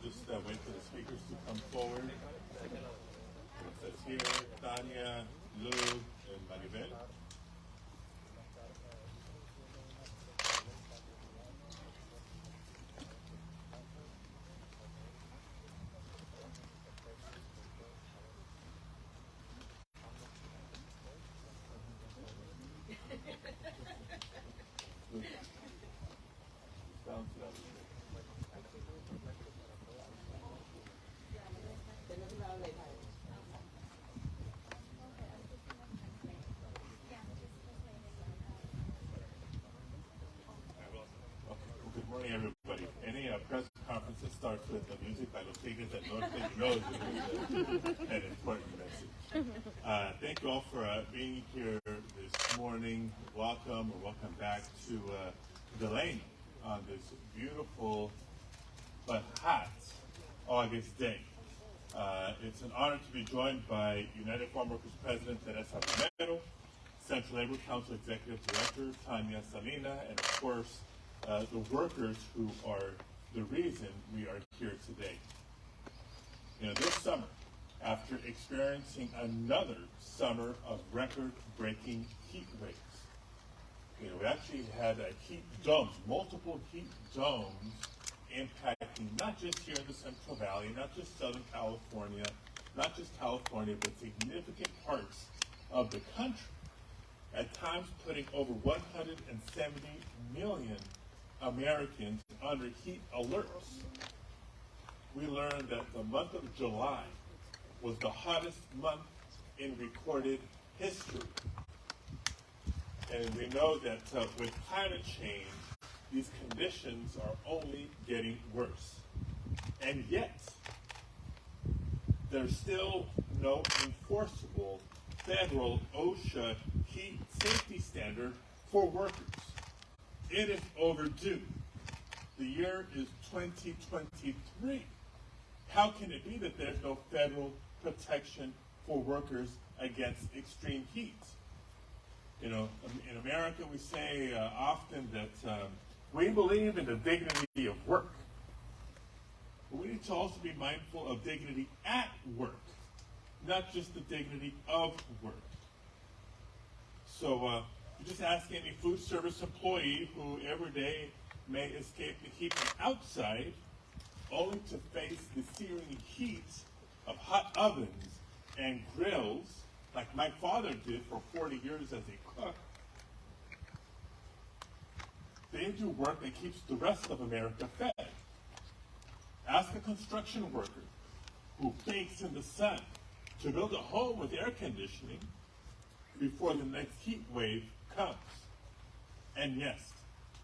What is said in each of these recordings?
just wait for the speakers to come forward. It says here, Tanya, Lou, and Maribel. Good morning, everybody. Any press conference that starts with the music by Los Tigres that knows is an important message. Thank you all for being here this morning. Welcome or welcome back to Delano on this beautiful but hot August day. It's an honor to be joined by United Farm Workers President Teresa Romero, Central Labor Council Executive Director Tanya Salina, and of course, the workers who are the reason we are here today. This summer, after experiencing another summer of record-breaking heat waves, we actually had heat domes, multiple heat domes impacting not just here in the Central Valley, not just Southern California, not just California, but significant parts of the country, at times putting over 170 million Americans under heat alerts. We learned that the month of July was the hottest month in recorded history. And we know that with climate change, these conditions are only getting worse. And yet, there's still no enforceable federal OSHA heat safety standard for workers. It is overdue. The year is 2023. How can it be that there's no federal protection for workers against extreme heat? In America, we say often that we believe in the dignity of work. But we need to also be mindful of dignity at work, not just the dignity of work. So just ask any food service employee who every day may escape the heat from outside, only to face the searing heat of hot ovens and grills, like my father did for 40 years as a cook. They do work that keeps the rest of America fed. Ask a construction worker who bakes in the sun to build a home with air conditioning before the next heat wave comes. And yes,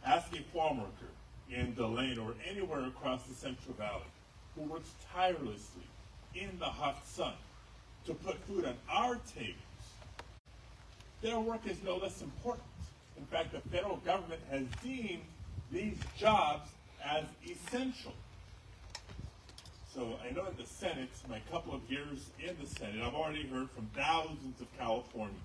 ask a farm worker in Delano or anywhere across the Central Valley who works tirelessly in the hot sun to put food on our tables. Their work is no less important. In fact, the federal government has deemed these jobs as essential. So I know in the Senate, my couple of years in the Senate, I've already heard from thousands of Californians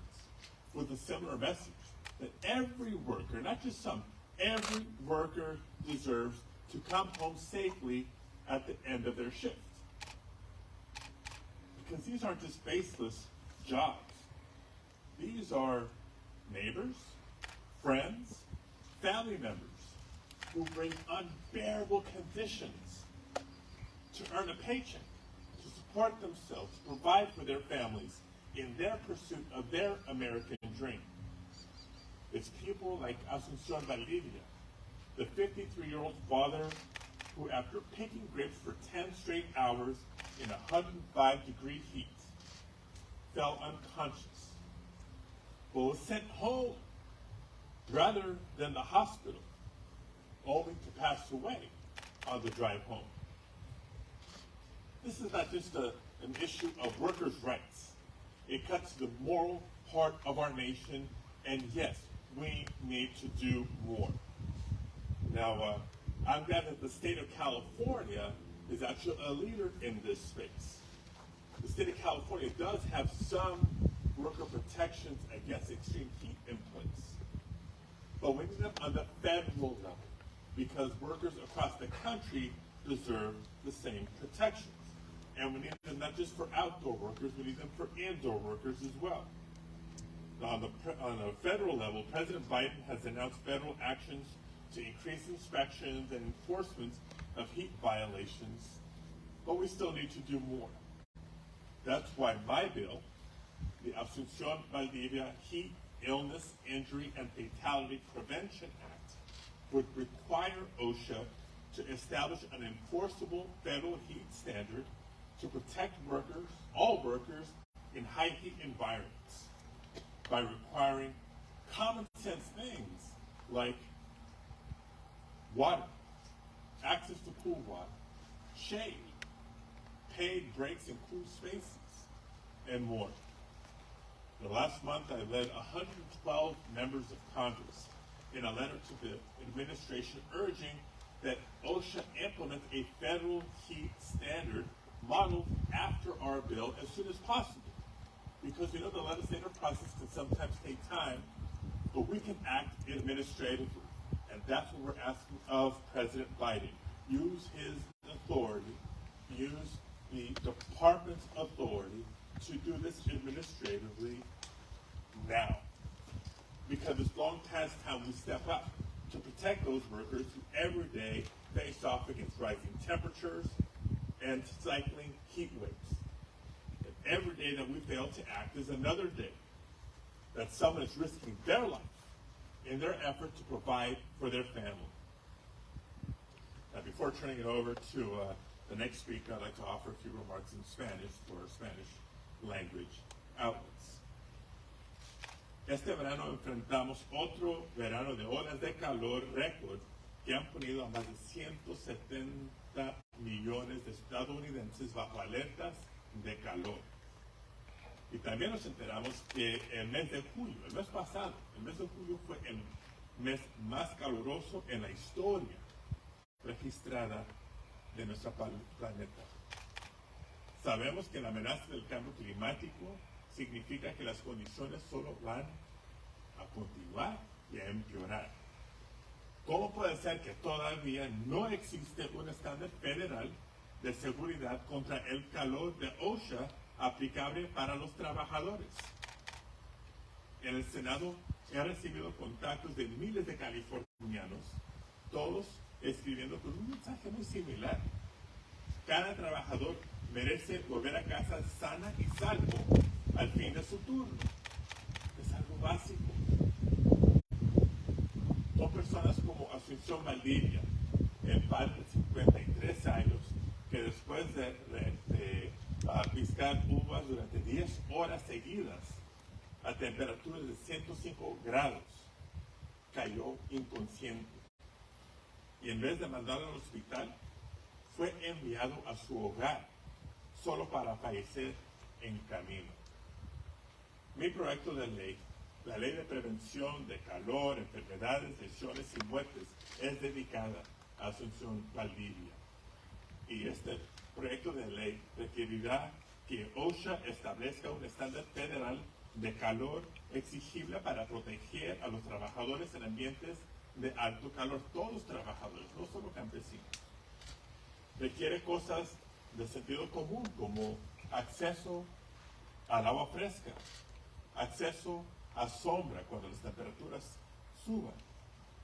with a similar message, that every worker, not just some, every worker deserves to come home safely at the end of their shift. Because these aren't just faceless jobs. These are neighbors, friends, family members who bring unbearable conditions to earn a paycheck, to support themselves, to provide for their families in their pursuit of their American dream. It's people like Asuncion Padilla, the 53-year-old father who, after picking grapes for 10 straight hours in 105-degree heat, fell unconscious, but was sent home rather than the hospital, only to pass away on the drive home. This is not just an issue of workers' rights. It cuts to the moral heart of our nation, and yes, we need to do more. Now, I'm glad that the state of California is actually a leader in this space. The state of California does have some worker protections against extreme heat in place, but we need them on the federal level, because workers across the country deserve the same protections. And we need them not just for outdoor workers, we need them for indoor workers as well. Now, on a federal level, President Biden has announced federal actions to increase inspections and enforcement of heat violations, but we still need to do more. That's why my bill, the Asunción Valdivia Heat, Illness, Injury, and Fatality Prevention Act, would require OSHA to establish an enforceable federal heat standard to protect workers, all workers, in high heat environments by requiring common sense things like water, access to pool water, shade, paid breaks in cool spaces, and more. The last month, I led 112 members of Congress in a letter to the administration urging that OSHA implement a federal heat standard modeled after our bill as soon as possible. Because we know the legislative process can sometimes take time, but we can act administratively. And that's what we're asking of President Biden. Use his authority, use the department's authority to do this administratively now. Because it's long past time we step up to protect those workers who every day face off against rising temperatures and cycling heat waves. And every day that we fail to act is another day that someone is risking their life in their effort to provide for their family. Now, before turning it over to the next speaker, I'd like to offer a few remarks in Spanish for Spanish language outlets. Este verano enfrentamos otro verano de horas de calor récord que han ponido a más de 170 millones de estadounidenses bajo alertas de calor. Y también nos enteramos que el mes de julio, el mes pasado, el mes de julio fue el mes más caluroso en la historia registrada de nuestro planeta. Sabemos que la amenaza del cambio climático significa que las condiciones solo van a continuar y a empeorar. ¿Cómo puede ser que todavía no existe un estándar federal de seguridad contra el calor de OSHA aplicable para los trabajadores? En el Senado he recibido contactos de miles de californianos, todos escribiendo con un mensaje muy similar. Cada trabajador merece volver a casa sana y salvo al fin de su turno. Es algo básico. Son personas como Asunción Valdivia, el padre de 53 años, que después de piscar uvas durante 10 horas seguidas a temperaturas de 105 grados, cayó inconsciente. Y en vez de mandarlo al hospital, fue enviado a su hogar, solo para fallecer en camino. Mi proyecto de ley, la Ley de Prevención de Calor, Enfermedades, Lesiones y Muertes, es dedicada a Asunción Valdivia. Y este proyecto de ley requerirá que OSHA establezca un estándar federal de calor exigible para proteger a los trabajadores en ambientes de alto calor, todos trabajadores, no solo campesinos. Requiere cosas de sentido común como acceso al agua fresca, acceso a sombra cuando las temperaturas suban,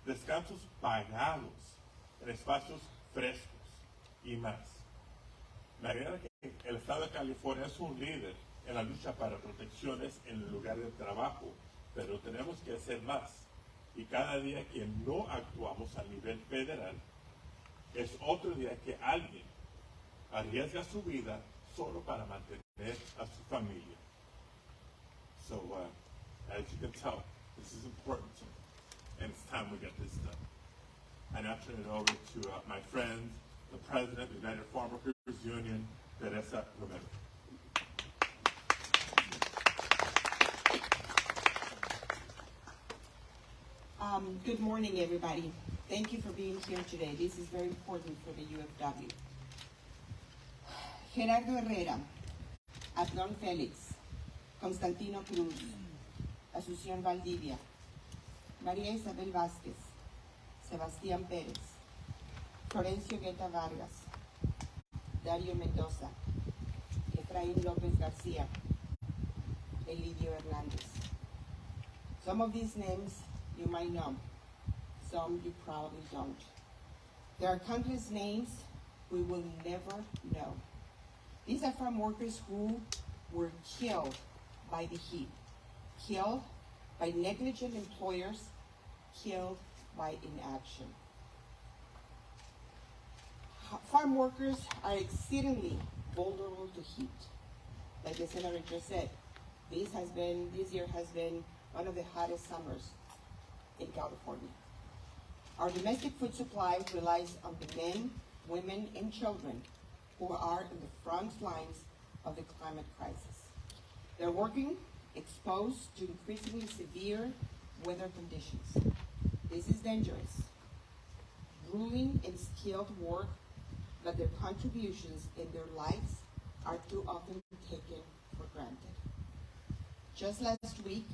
descansos pagados en espacios frescos y más. Me agrada que el Estado de California es un líder en la lucha para protecciones en el lugar de trabajo, pero tenemos que hacer más. Y cada día que no actuamos a nivel federal, es otro día que alguien arriesga su vida solo para mantener a su familia. So, as you can tell, this is important to me, and it's time we get this done. I now turn it over to my friend, the President of the United Farm Workers Union, Teresa Romero. Good morning, everybody. Thank you for being here today. This is very important for the UFW. Gerardo Herrera, Adlon Félix, Constantino Cruz, Asunción Valdivia, María Isabel Vázquez, Sebastián Pérez, Florencio Guetta Vargas, Dario Mendoza, Efraín López García, Elidio Hernandez. Some of these names you might know, some you probably don't. There are countless names we will never know. These are farm workers who were killed by the heat, killed by negligent employers, killed by inaction. Farm workers are exceedingly vulnerable to heat. Like the senator just said, this year has been one of the hottest summers in California. Our domestic food supply relies on the men, women, and children who are in the front lines of the climate crisis. They're working exposed to increasingly severe weather conditions. This is dangerous, grueling and skilled work, but their contributions in their lives are too often taken for granted. Just last week,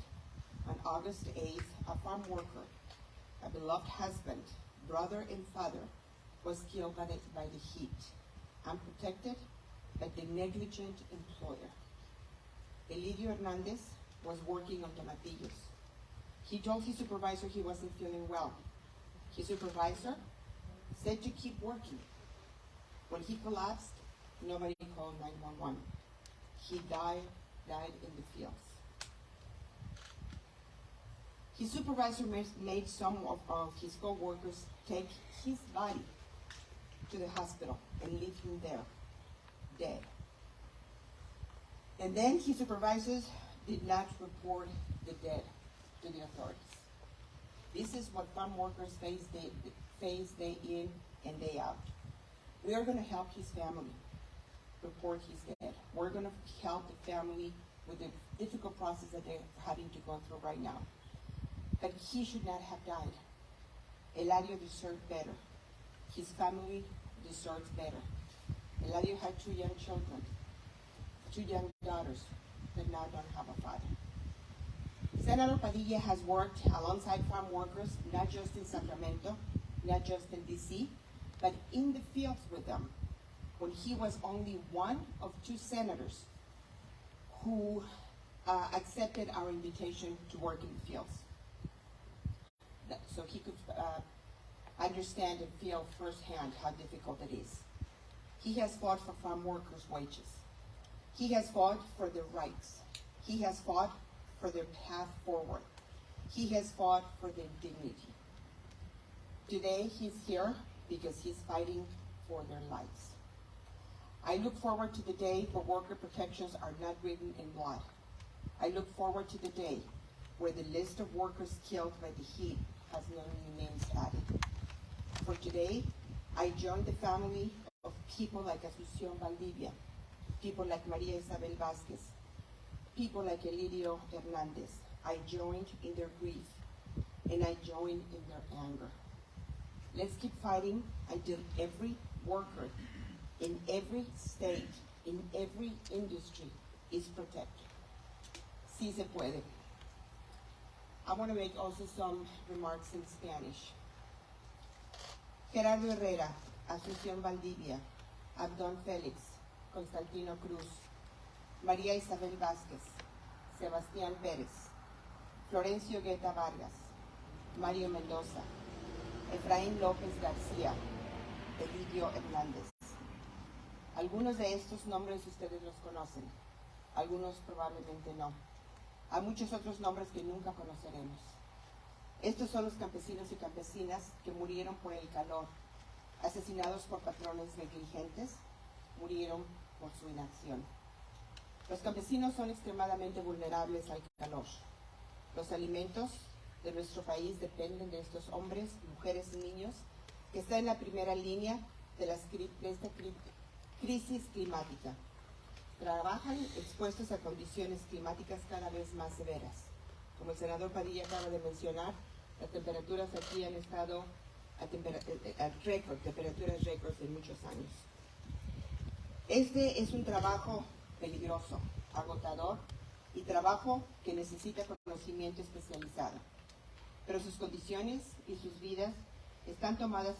on August 8th, a farm worker, a beloved husband, brother, and father, was killed by the heat, unprotected by the negligent employer. Elidio Hernandez was working on tomatillos. He told his supervisor he wasn't feeling well. His supervisor said to keep working. When he collapsed, nobody called 911. He died in the fields. His supervisor made some of his co-workers take his body to the hospital and leave him there, dead. And then his supervisors did not report the dead to the authorities. This is what farm workers face day in and day out. We are going to help his family report he's dead. We're going to help the family with the difficult process that they're having to go through right now. But he should not have died. Eladio deserved better. His family deserves better. Eladio had 2 young children, 2 young daughters that now don't have a father. Senator Padilla has worked alongside farm workers, not just in Sacramento, not just in DC, but in the fields with them, when he was only one of 2 senators who accepted our invitation to work in the fields. So he could understand and feel firsthand how difficult it is. He has fought for farm workers' wages. He has fought for their rights. He has fought for their path forward. He has fought for their dignity. Today he's here because he's fighting for their lives. I look forward to the day where worker protections are not written in blood. I look forward to the day where the list of workers killed by the heat has no new names added. For today, I join the family of people like Asunción Valdivia, people like Maria Isabel Vázquez, people like Elidio Hernandez. I joined in their grief, and I join in their anger. Let's keep fighting until every worker in every state, in every industry is protected. Sí se puede. I want to make also some remarks in Spanish. Gerardo Herrera, Asunción Valdivia, Abdón Félix, Constantino Cruz, María Isabel Vázquez, Sebastián Pérez, Florencio Guetta Vargas, Mario Mendoza, Efraín López García, Elidio Hernández. Algunos de estos nombres ustedes los conocen, algunos probablemente no. Hay muchos otros nombres que nunca conoceremos. Estos son los campesinos y campesinas que murieron por el calor, asesinados por patrones negligentes, murieron por su inacción. Los campesinos son extremadamente vulnerables al calor. Los alimentos de nuestro país dependen de estos hombres, mujeres y niños que están en la primera línea de esta crisis climática. Trabajan expuestos a condiciones climáticas cada vez más severas. Como el senador Padilla acaba de mencionar, las temperaturas aquí han estado a temperaturas récords en muchos años. Este es un trabajo peligroso, agotador y trabajo que necesita conocimiento especializado. Pero sus condiciones y sus vidas están tomadas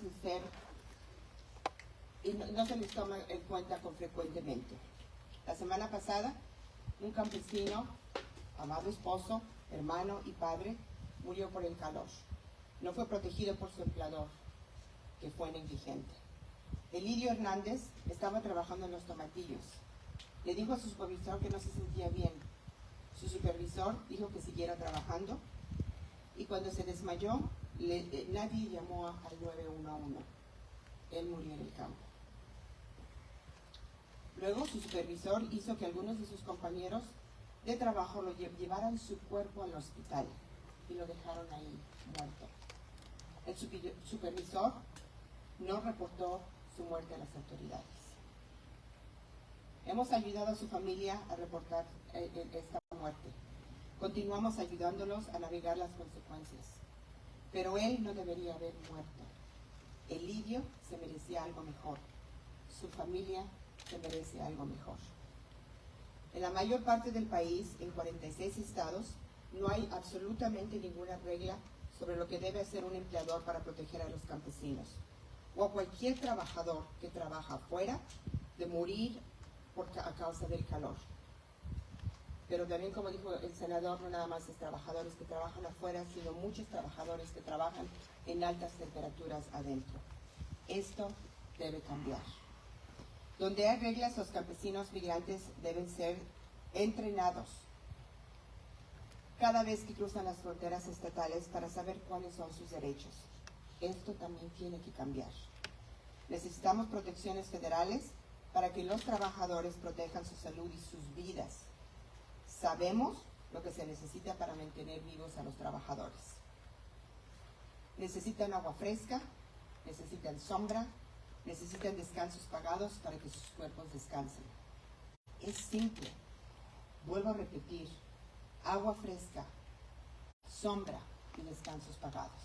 y no se les toma en cuenta frecuentemente. La semana pasada, un campesino, amado esposo, hermano y padre, murió por el calor. No fue protegido por su empleador, que fue negligente. Elidio Hernández estaba trabajando en los tomatillos. Le dijo a su supervisor que no se sentía bien. Su supervisor dijo que siguiera trabajando y cuando se desmayó, nadie llamó al 911. Él murió en el campo. Luego su supervisor hizo que algunos de sus compañeros de trabajo lo llevaran su cuerpo al hospital y lo dejaron ahí muerto. El supervisor no reportó su muerte a las autoridades. Hemos ayudado a su familia a reportar esta muerte. Continuamos ayudándolos a navegar las consecuencias. Pero él no debería haber muerto. Elidio se merecía algo mejor. Su familia se merece algo mejor. En la mayor parte del país, en 46 estados, no hay absolutamente ninguna regla sobre lo que debe hacer un empleador para proteger a los campesinos o a cualquier trabajador que trabaja afuera de morir a causa del calor. Pero también, como dijo el senador, no nada más es trabajadores que trabajan afuera, sino muchos trabajadores que trabajan en altas temperaturas adentro. Esto debe cambiar. Donde hay reglas, los campesinos migrantes deben ser entrenados cada vez que cruzan las fronteras estatales para saber cuáles son sus derechos. Esto también tiene que cambiar. Necesitamos protecciones federales para que los trabajadores protejan su salud y sus vidas. Sabemos lo que se necesita para mantener vivos a los trabajadores. Necesitan agua fresca, necesitan sombra, necesitan descansos pagados para que sus cuerpos descansen. Es simple. Vuelvo a repetir. Agua fresca, sombra y descansos pagados.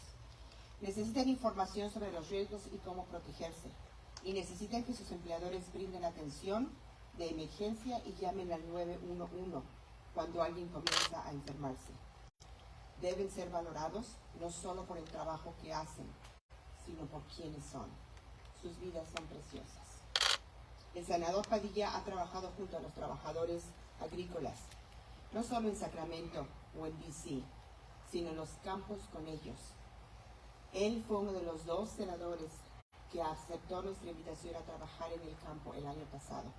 Necesitan información sobre los riesgos y cómo protegerse. Y necesitan que sus empleadores brinden atención de emergencia y llamen al 911 cuando alguien comienza a enfermarse. Deben ser valorados no solo por el trabajo que hacen, sino por quienes son. Sus vidas son preciosas. El senador Padilla ha trabajado junto a los trabajadores agrícolas, no solo en Sacramento o en D.C., sino en los campos con ellos. Él fue uno de los 2 senadores que aceptó nuestra invitación a trabajar en el campo el año pasado,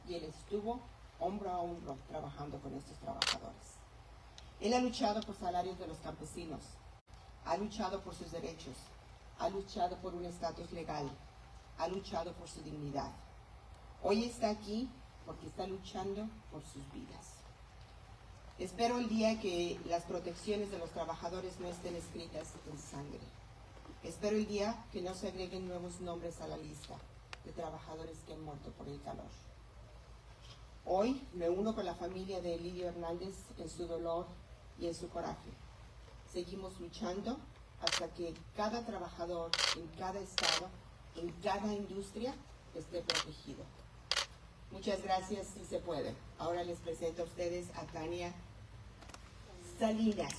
y él estuvo hombro a hombro trabajando con estos trabajadores. Él ha luchado por salarios de los campesinos, ha luchado por sus derechos, ha luchado por un estatus legal, ha luchado por su dignidad. Hoy está aquí porque está luchando por sus vidas. Espero el día que las protecciones de los trabajadores no estén escritas en sangre. Espero el día que no se agreguen nuevos nombres a la lista de trabajadores que han muerto por el calor. Hoy me uno con la familia de Elidio Hernández en su dolor y en su coraje. Seguimos luchando hasta que cada trabajador en cada estado, en cada industria, esté protegido. Muchas gracias, si se puede. Ahora les presento a ustedes a Tania Salinas.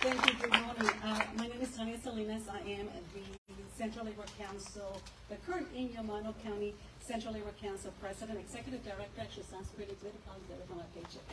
Thank you, good morning. My name is Tania Salinas. I am the Central Labor Council, the current Inyo-Mano County Central Labor Council President, Executive Director. Actually sounds pretty good. It probably better than my paycheck.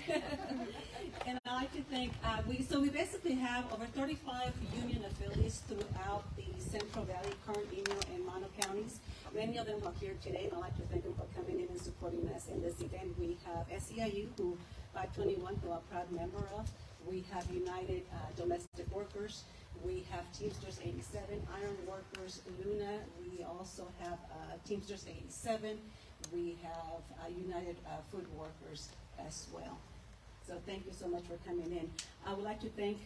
And I'd like to thank, we basically have over 35 union affiliates throughout the Central Valley, current Inyo and Mano counties. Many of them are here today, and I'd like to thank them for coming in and supporting us in this event. We have SEIU, who 521, who I'm a proud member of. We have United Domestic Workers. We have Teamsters 87, Iron Workers, Luna. We also have Teamsters 87. We have United Food Workers as well. So thank you so much for coming in. I would like to thank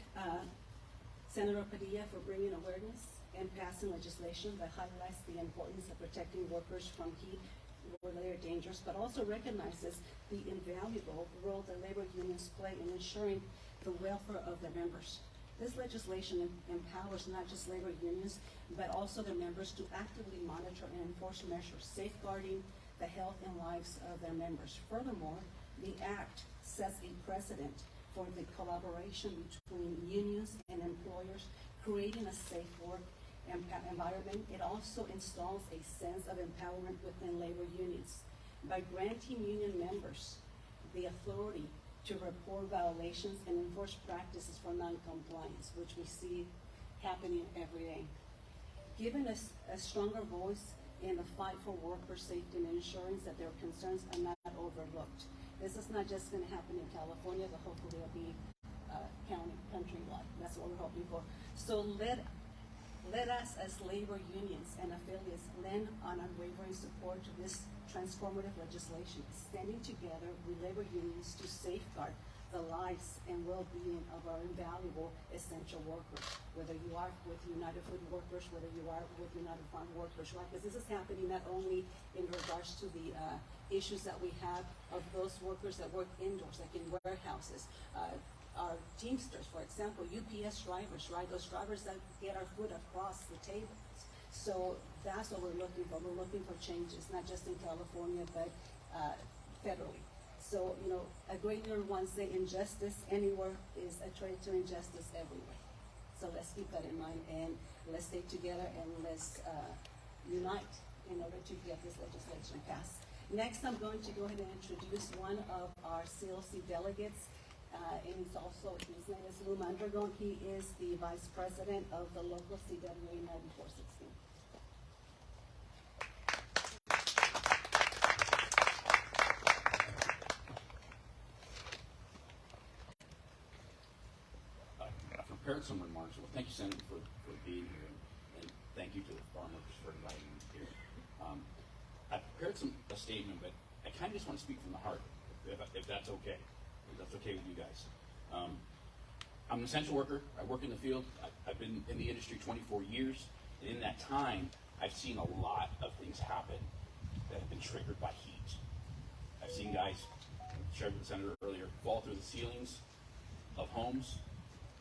Senator Padilla for bringing awareness and passing legislation that highlights the importance of protecting workers from heat-related dangers, but also recognizes the invaluable role that labor unions play in ensuring the welfare of their members. This legislation empowers not just labor unions, but also their members to actively monitor and enforce measures safeguarding the health and lives of their members. Furthermore, the Act sets a precedent for the collaboration between unions and employers, creating a safe work environment, it also installs a sense of empowerment within labor unions by granting union members the authority to report violations and enforce practices for non-compliance, which we see happening every day. Giving us a stronger voice in the fight for worker safety and ensuring that their concerns are not overlooked. This is not just going to happen in California, but hopefully it'll be countrywide. That's what we're hoping for. So let us as labor unions and affiliates lend on unwavering support to this transformative legislation, standing together with labor unions to safeguard the lives and well-being of our invaluable essential workers, whether you are with United Food Workers, whether you are with United Farm Workers, right? Because this is happening not only in regards to the issues that we have of those workers that work indoors, like in warehouses, our Teamsters, for example, UPS drivers, right? Those drivers that get our food across the tables. So that's what we're looking for. We're looking for changes, not just in California, but federally. So, you know, a great leader once say injustice anywhere is a trade to injustice everywhere. So let's keep that in mind, and let's stay together, and let's unite in order to get this legislation passed. Next, I'm going to go ahead and introduce one of our CLC delegates. And he's also, his name is Lou Mondragon. He is the Vice President of the local CWA 9416. I've prepared some remarks. Well, thank you, Senator, for being here, and thank you to the farm workers for inviting me here. I prepared a statement, but I kind of just want to speak from the heart, if that's okay. If that's okay with you guys. I'm an essential worker. I work in the field. I've been in the industry 24 years. And in that time, I've seen a lot of things happen that have been triggered by heat. I've seen guys, shared with the Senator earlier, fall through the ceilings of homes,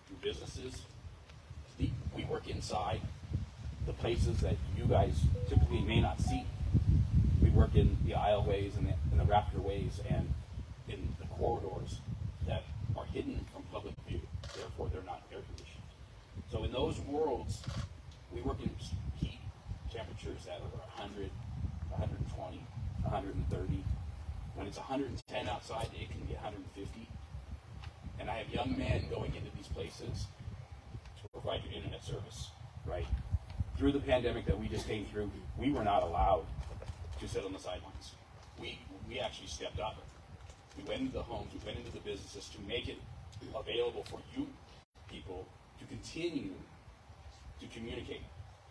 through businesses. We work inside the places that you guys typically may not see. We work in the aisleways and the raptorways and in the corridors that are hidden from public view. Therefore, they're not air conditioned. So in those worlds, we work in heat temperatures that are 100, 120, 130. When it's 110 outside, it can be 150. And I have young men going into these places to provide you internet service, right? Through the pandemic that we just came through, we were not allowed to sit on the sidelines. We actually stepped up. We went into the homes, we went into the businesses to make it available for you people to continue to communicate,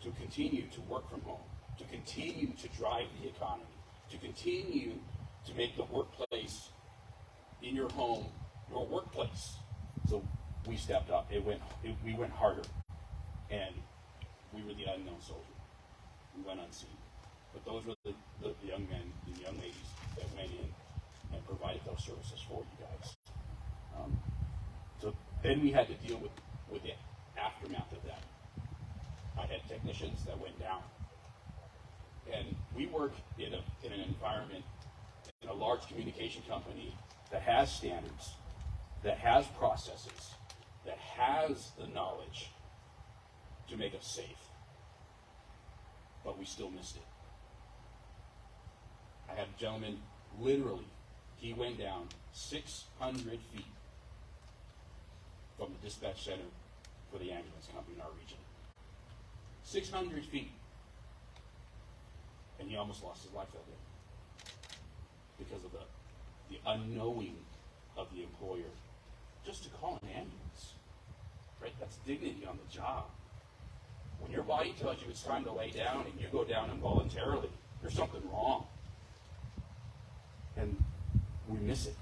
to continue to work from home, to continue to drive the economy, to continue to make the workplace in your home your workplace. So we stepped up. We went harder, and we were the unknown soldier. We went unseen. But those were the young men and young ladies that went in and provided those services for you guys. So then we had to deal with the aftermath of that. I had technicians that went down. And we work in an environment, in a large communication company that has standards, that has processes, that has the knowledge to make us safe. But we still missed it. I had a gentleman, literally, he went down 600 feet from the dispatch center for the ambulance company in our region. 600 feet. And he almost lost his life that day because of the unknowing of the employer just to call an ambulance. Right? That's dignity on the job. When your body tells you it's time to lay down and you go down involuntarily, there's something wrong. And we miss it.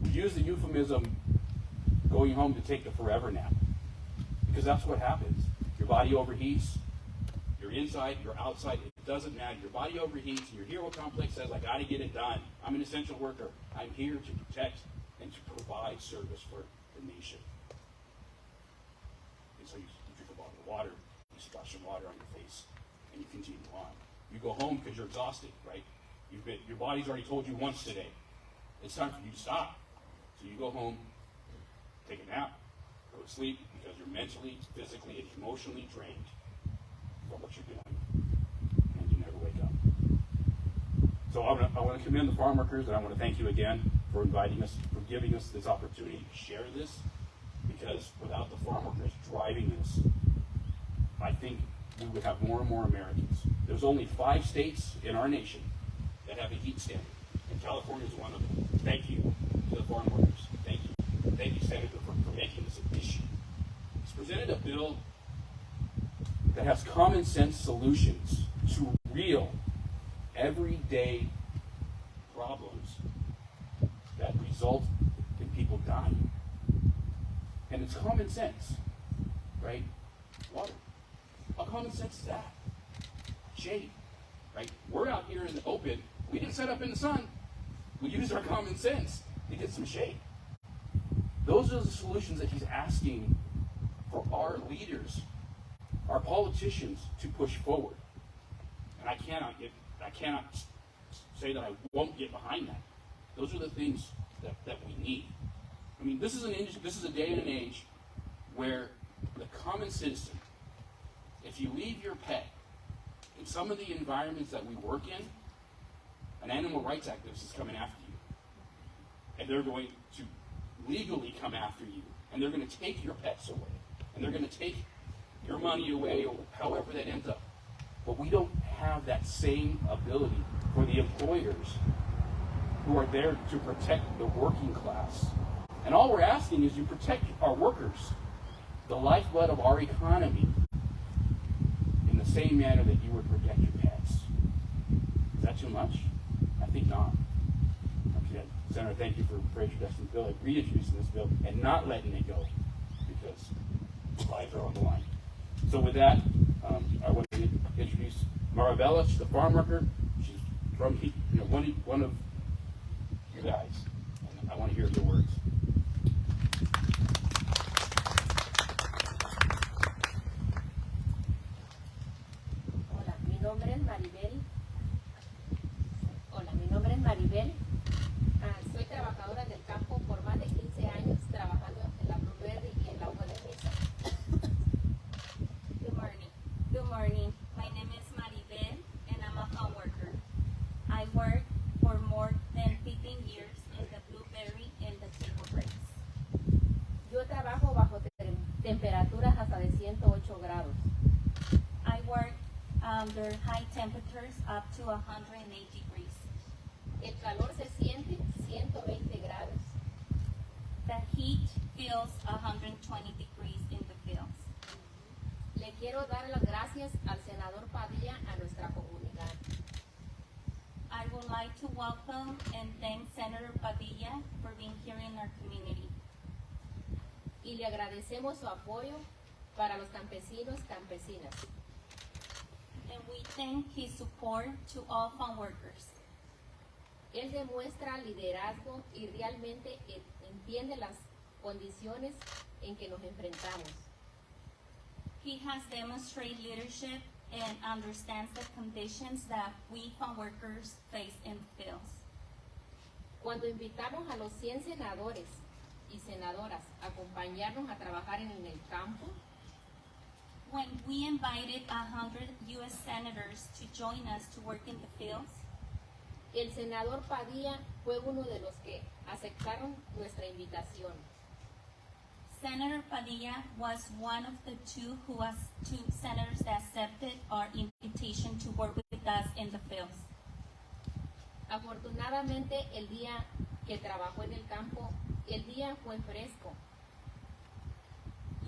We use the euphemism going home to take the forever nap, because that's what happens. Your body overheats. You're inside, you're outside, it doesn't matter. Your body overheats, and your hero complex says, I got to get it done. I'm an essential worker. I'm here to protect and to provide service for the nation. And so you drink a bottle of water, you splash some water on your face, and you continue on. You go home because you're exhausted, right? Your body's already told you once today, it's time for you to stop. So you go home, take a nap, go to sleep, because you're mentally, physically, and emotionally drained. for what you're doing, and you never wake up. So I want to commend the farm workers, and I want to thank you again for inviting us, for giving us this opportunity to share this, because without the farm workers driving this, I think we would have more and more Americans. There's only 5 states in our nation that have a heat standard, and California is one of them. Thank you to the farm workers. Thank you. Thank you, Senator, for making this an issue. He's presented a bill that has common sense solutions to real, everyday problems that result in people dying. And it's common sense, right? Water. How common sense is that? Shade, right? We're out here in the open. We didn't set up in the sun. We used our common sense to get some shade. Those are the solutions that he's asking for our leaders, our politicians, to push forward. And I cannot say that I won't get behind that. Those are the things that we need. I mean, this is a day and an age where the common citizen, if you leave your pet in some of the environments that we work in, an animal rights activist is coming after you. And they're going to legally come after you. And they're going to take your pets away. And they're going to take your money away, or however that ends up. But we don't have that same ability for the employers who are there to protect the working class. And all we're asking is you protect our workers, the lifeblood of our economy, in the same manner that you would protect your pets. Is that too much? I think not. Okay. Senator, thank you for introducing the bill, reintroducing this bill, and not letting it go, because lives are on the line. So with that, I want to introduce Marabella. She's a farm worker. She's from one of you guys. And I want to hear your words. Hola, mi nombre es Maribel. Soy trabajadora del campo por más de 15 años, trabajando en la blueberry y en la hoja de mesa. Good morning. Good morning. My name is Maribel, and I'm a farm worker. I work for more than 15 years in the blueberry and the table grapes. Yo trabajo bajo temperaturas hasta de 108 grados. I work under high temperatures up to 108 degrees. El calor se siente 120 grados. The heat feels 120 degrees in the fields. Le quiero dar las gracias al senador Padilla a nuestra comunidad. I would like to welcome and thank Senator Padilla for being here in our community. Y le agradecemos su apoyo para los campesinas. And we thank his support to all farm workers. Él demuestra liderazgo y realmente entiende las condiciones en que nos enfrentamos. He has demonstrated leadership and understands the conditions that we farm workers face in the fields. Cuando invitamos a los 100 senadores y senadoras a acompañarnos a trabajar en el campo, When we invited 100 U.S. senators to join us to work in the fields, el senador Padilla fue uno de los que aceptaron nuestra invitación. Senator Padilla was one of the two senators that accepted our invitation to work with us in the fields. Afortunadamente, el día que trabajó en el campo, el día fue fresco.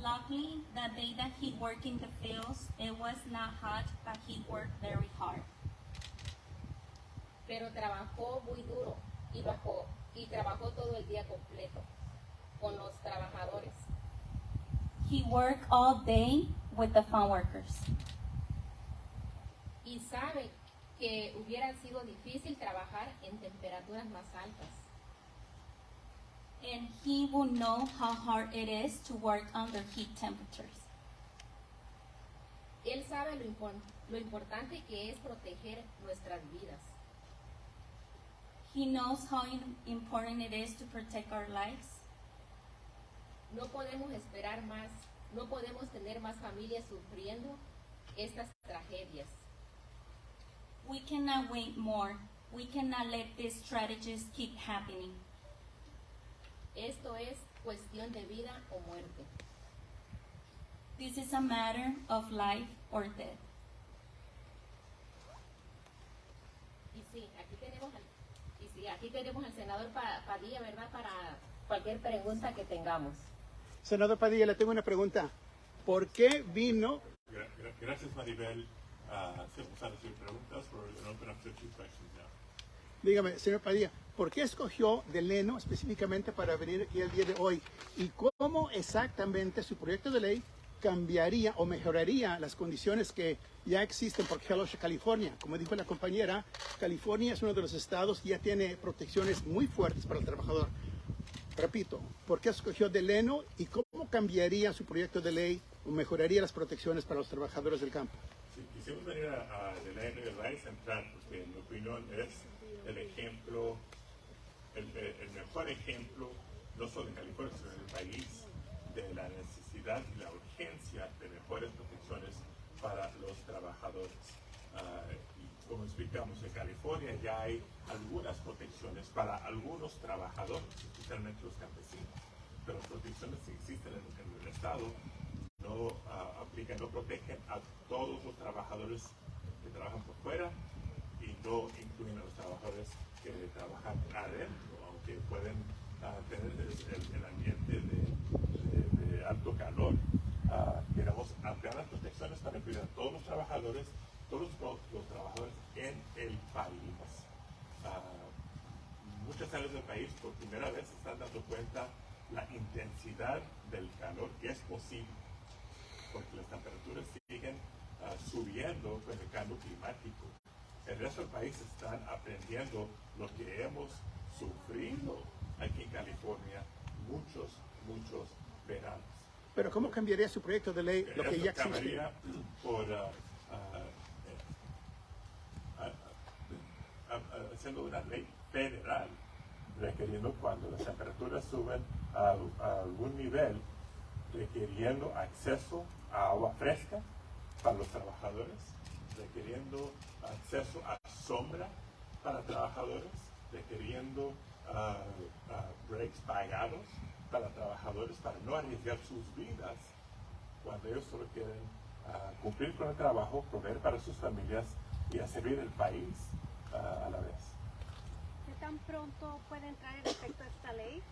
Luckily, the day that he worked in the fields, it was not hot, but he worked very hard. Pero trabajó muy duro y trabajó todo el día completo con los trabajadores. He worked all day with the farm workers. Y sabe que hubiera sido difícil trabajar en temperaturas más altas. And he will know how hard it is to work under heat temperatures. Él sabe lo importante que es proteger nuestras vidas. He knows how important it is to protect our lives. No podemos esperar más, no podemos tener más familias sufriendo estas tragedias. tragedias. We cannot wait more. We cannot let these tragedies keep happening. Esto es cuestión de vida o muerte. This is a matter of life or death. Y sí, aquí tenemos al senador Padilla, ¿verdad? Para cualquier pregunta que tengamos. Senador Padilla, le tengo una pregunta. ¿Por qué vino? Gracias, Maribel. Vamos a recibir preguntas. We're going to open up to 2 questions now. Dígame, señor Padilla, ¿por qué escogió de Leno específicamente para venir aquí el día de hoy? ¿Y cómo exactamente su proyecto de ley cambiaría o mejoraría las condiciones que ya existen por OSHA California? Como dijo la compañera, California es uno de los estados que ya tiene protecciones muy fuertes para el trabajador. Repito, ¿por qué escogió de Leno y cómo cambiaría su proyecto de ley o mejoraría las protecciones para los trabajadores del campo? Sí, quisimos venir a Delano y el Valle Central porque en mi opinión es el ejemplo, el mejor ejemplo, no solo en California, sino en el país, de la necesidad y la urgencia de mejores protecciones para los trabajadores. Y como explicamos, en California ya hay algunas protecciones para algunos trabajadores, especialmente los campesinos, pero las protecciones que existen en el Estado no aplican, no protegen a todos los trabajadores que trabajan por fuera y no incluyen a los trabajadores que trabajan adentro, aunque pueden tener el ambiente de alto calor. Queremos ampliar las protecciones para incluir a todos los trabajadores, todos los trabajadores en el país. Muchas áreas del país por primera vez se están dando cuenta la intensidad del calor que es posible, porque las temperaturas siguen subiendo con el cambio climático. El resto del país están aprendiendo lo que hemos sufrido aquí en California muchos veranos. Pero ¿cómo cambiaría su proyecto de ley lo que ya existe? Cambiaría por haciendo una ley federal requiriendo cuando las temperaturas suben a algún nivel, requiriendo acceso a agua fresca para los trabajadores, requiriendo acceso a sombra para trabajadores, requiriendo breaks pagados para trabajadores para no arriesgar sus vidas cuando ellos solo quieren cumplir con el trabajo, proveer para sus familias y a servir el país a la vez. ¿Qué tan pronto puede entrar en efecto esta ley?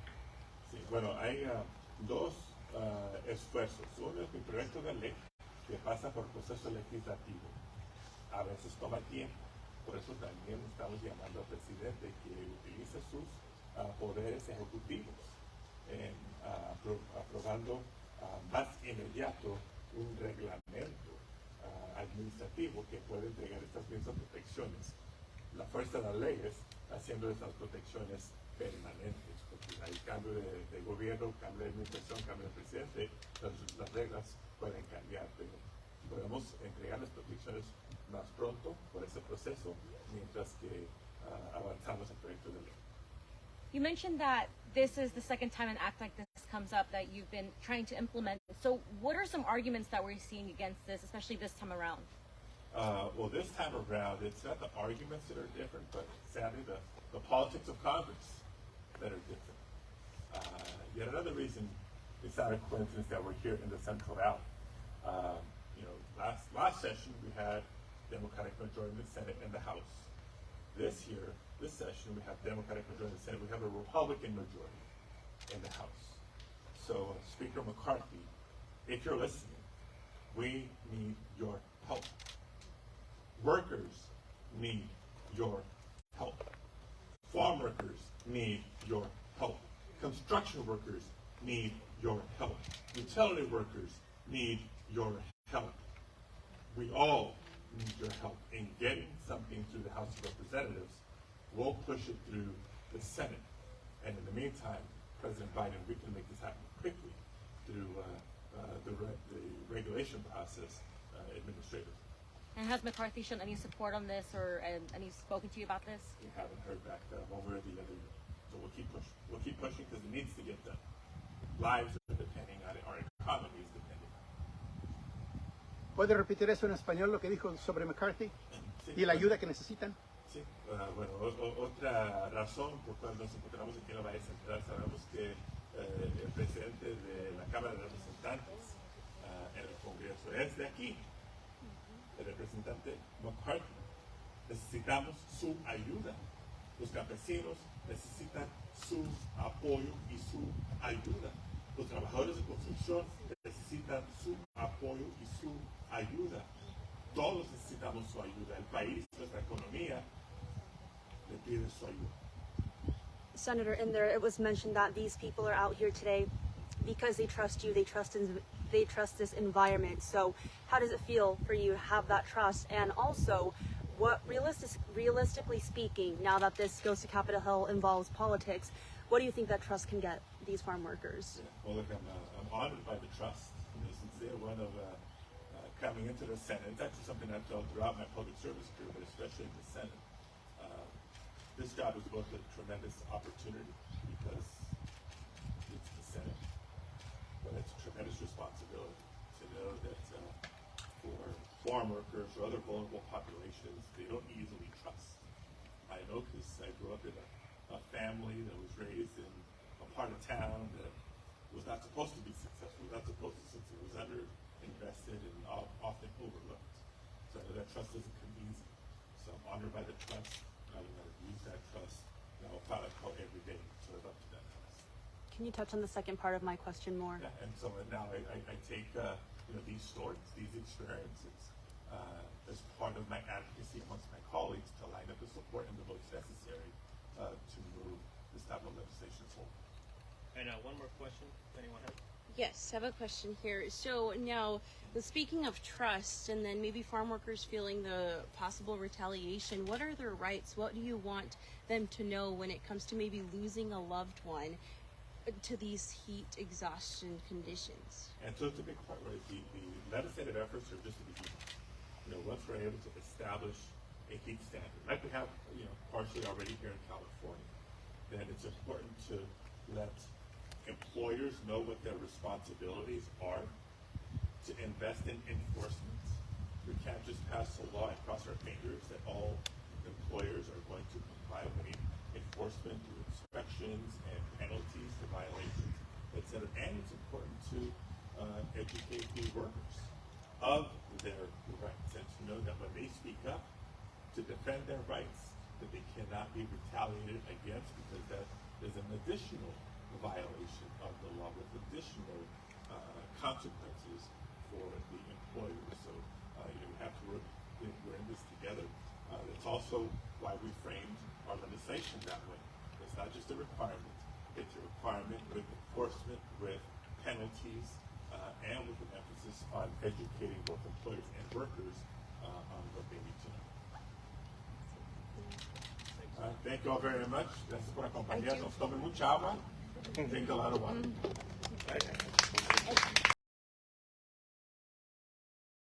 Sí, bueno, hay 2 esfuerzos. Uno es mi proyecto de ley que pasa por proceso legislativo. A veces toma tiempo. Por eso también estamos llamando al presidente que utilice sus poderes ejecutivos en aprobando más inmediato un reglamento administrativo que puede entregar estas mismas protecciones. La fuerza de la ley es haciendo estas protecciones permanentes, porque hay cambio de gobierno, cambio de administración, cambio de presidente, las reglas pueden cambiar, pero podemos entregar las protecciones más pronto por ese proceso mientras que avanzamos el proyecto de ley. You mentioned that this is the second time an act like this comes up that you've been trying to implement. So what are some arguments that we're seeing against this, especially this time around? Well, this time around, it's not the arguments that are different, but sadly the politics of Congress that are different. Yet another reason it's not a coincidence that we're here in the Central Valley. Last session we had Democratic majority in the Senate and the House. This session we have Democratic majority in the Senate. We have a Republican majority in the House. So Speaker McCarthy, if you're listening, we need your help. Workers need your help. Farm workers need your help. Construction workers need your help. Utility workers need your help. We all need your help in getting something through the House of Representatives. We'll push it through the Senate. And in the meantime, President Biden, we can make this happen quickly through the regulation process administratively. And has McCarthy shown any support on this or any spoken to you about this? We haven't heard back one way or the other. So we'll keep pushing. We'll keep pushing because it needs to get done. Lives are depending on it. Our economy is depending on it. ¿Puede repetir eso en español, lo que dijo sobre McCarthy Sí, y la ayuda que necesitan? Sí, bueno, otra razón por cual nos encontramos aquí en la Valle Central, sabemos que el presidente de la Cámara de Representantes en el Congreso es de aquí, el representante McCarthy. Necesitamos su ayuda. Los campesinos necesitan su apoyo y su ayuda. Los trabajadores de construcción necesitan su apoyo y su ayuda. Todos necesitamos su ayuda. El país, nuestra economía, le pide su ayuda. Senator, in there it was mentioned that these people are out here today because they trust you, they trust this environment. So how does it feel for you to have that trust? And also, what realistically speaking, now that this goes to Capitol Hill involves politics, what do you think that trust can get these farm workers? Yeah. Well, look, I'm honored by the trust. Since they're one of coming into the Senate, it's actually something I've felt throughout my public service career, but especially in the Senate. This job is both a tremendous opportunity because it's the Senate, but it's a tremendous responsibility to know that for farm workers or other vulnerable populations, they don't easily trust. I know because I grew up in a family that was raised in a part of town that was not supposed to be successful, not supposed to succeed, was underinvested and often overlooked. So I know that trust doesn't come easy. So I'm honored by the trust. I will never use that trust. And I will file a call every day to live up to that trust. Can you touch on the second part of my question more? Yeah, and so now I take these stories, these experiences as part of my advocacy amongst my colleagues to line up the support and the votes necessary to move this type of legislation forward. And one more question, if anyone has. Yes, I have a question here. So now, speaking of trust and then maybe farm workers feeling the possible retaliation, what are their rights? What do you want them to know when it comes to maybe losing a loved one to these heat exhaustion conditions? And so it's a big part, right? The legislative efforts are just the beginning. Once we're able to establish a heat standard, like we have, partially already here in California, then it's important to let employers know what their responsibilities are, to invest in enforcement. We can't just pass a law and cross our fingers that all employers are going to comply. We need enforcement through inspections and penalties for violations, etc. And it's important to educate the workers of their rights and to know that when they speak up to defend their rights, that they cannot be retaliated against because that is an additional violation of the law with additional consequences for the employer. So we have to work, we're in this together. That's also why we framed our legislation that way. It's not just a requirement, it's a requirement with enforcement, with penalties, and with an emphasis on educating both employers and workers on what they need to know. Thank you all very much. Gracias por acompañarnos. Tomen mucha agua. Drink a lot of water.